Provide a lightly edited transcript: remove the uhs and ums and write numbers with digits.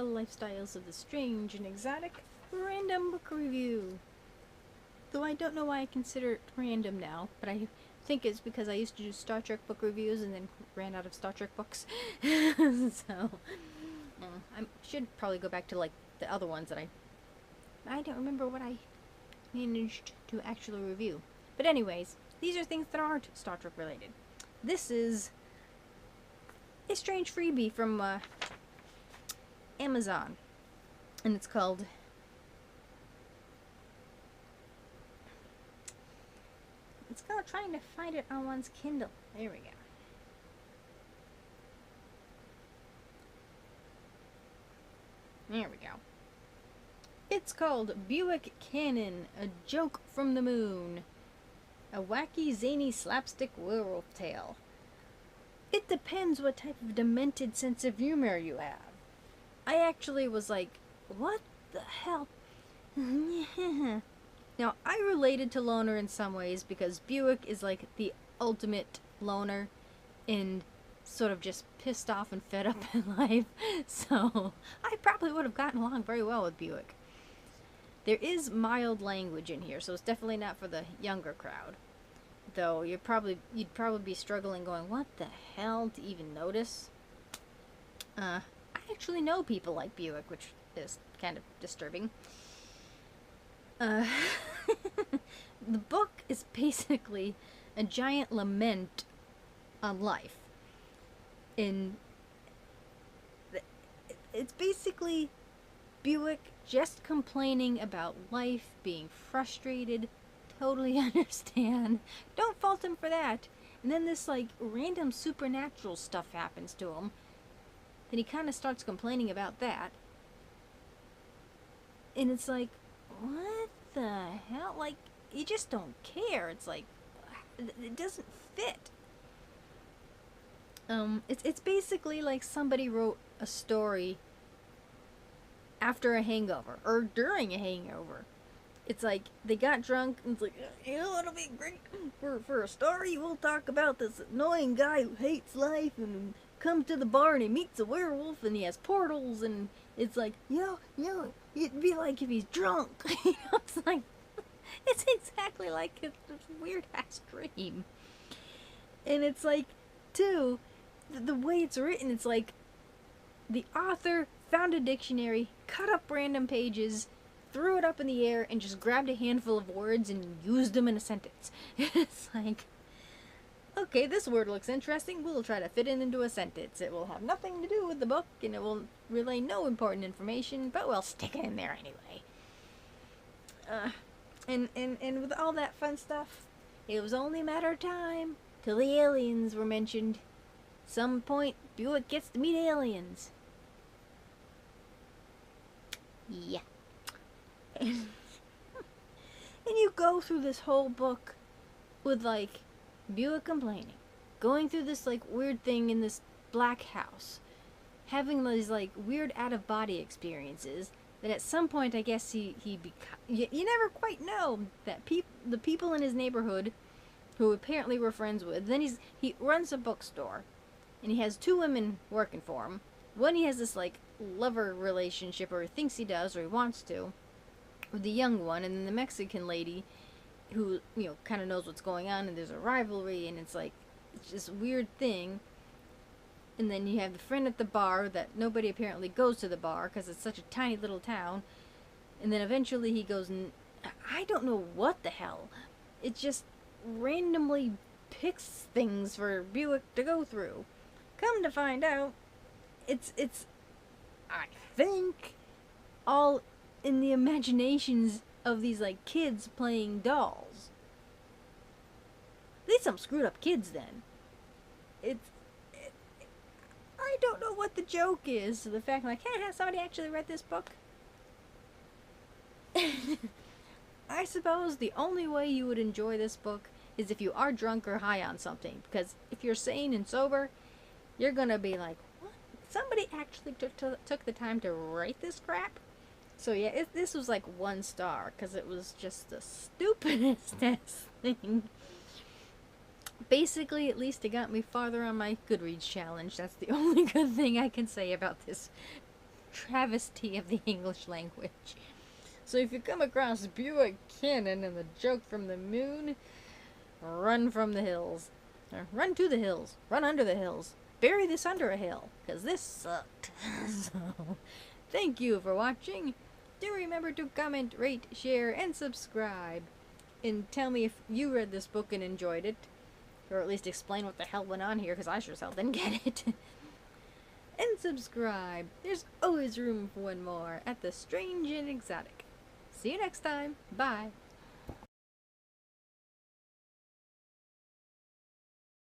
Tell Lifestyles of the Strange and Exotic Random Book Review. Though I don't know why I consider it random now, but I think it's because I used to do Star Trek book reviews and then ran out of Star Trek books. So, I should probably go back to like the other ones that I don't remember what I managed to actually review. But anyways, these are things that aren't Star Trek related. This is a strange freebie from Amazon, and it's called trying to find it on one's Kindle. There we go. There we go. It's called Buick Cannon, A Joke from the Moon. A wacky, zany, slapstick werewolf tale. It depends what type of demented sense of humor you have. I actually was like, what the hell? Now, I related to Loner in some ways because Buick is like the ultimate loner and sort of just pissed off and fed up in life. So, I probably would have gotten along very well with Buick. There is mild language in here, so it's definitely not for the younger crowd. Though you'd probably be struggling going, what the hell, to even notice? I actually know people like Buick, which is kind of disturbing. The book is basically a giant lament on life. It's basically Buick just complaining about life, being frustrated, totally understand. Don't fault him for that. And then this like random supernatural stuff happens to him. Then he kind of starts complaining about that. And it's like, what the hell? Like, you just don't care. It's like, it doesn't fit. It's basically like somebody wrote a story after a hangover or during a hangover. It's like they got drunk and it's like, you know, it'll be great for a story. We'll talk about this annoying guy who hates life and comes to the bar and he meets a werewolf and he has portals and it's like, it'd be like if he's drunk. You know, it's like, it's exactly like this weird ass dream. And it's like, too, the way it's written, it's like the author found a dictionary, cut up random pages, threw it up in the air, and just grabbed a handful of words and used them in a sentence. It's like, okay, this word looks interesting, we'll try to fit it into a sentence. It will have nothing to do with the book, and it will relay no important information, but we'll stick it in there anyway. And with all that fun stuff, it was only a matter of time till the aliens were mentioned. Some point, Buick gets to meet aliens. Yeah. And you go through this whole book with, like, Buick complaining. Going through this, like, weird thing in this black house. Having these, like, weird out-of-body experiences. That at some point, I guess you never quite know that the people in his neighborhood, who apparently we're friends with, then he runs a bookstore. And he has two women working for him. One, he has this, like, lover relationship, or he thinks he does, or he wants to, with the young one, and then the Mexican lady, who, you know, kind of knows what's going on, and there's a rivalry, and it's like, it's this weird thing. And then you have the friend at the bar, that nobody apparently goes to the bar, because it's such a tiny little town. And then eventually he goes, and I don't know what the hell. It just randomly picks things for Buick to go through. Come to find out, it's I think, all in the imaginations of these, like, kids playing dolls. These some screwed up kids, then. I don't know what the joke is. The fact, like, hey, somebody actually read this book? I suppose the only way you would enjoy this book is if you are drunk or high on something. Because if you're sane and sober, you're gonna be like, what? Somebody actually took the time to write this crap? So yeah, this was like 1 star, because it was just the stupidest thing. Basically, at least it got me farther on my Goodreads challenge. That's the only good thing I can say about this travesty of the English language. So if you come across Buick Cannon and the joke from the moon, run from the hills. Or run to the hills. Run under the hills. Bury this under a hill, because this sucked. So, thank you for watching. Do remember to comment, rate, share, and subscribe. And tell me if you read this book and enjoyed it. Or at least explain what the hell went on here, because I sure as hell didn't get it. And subscribe. There's always room for one more at the Strange and Exotic. See you next time. Bye.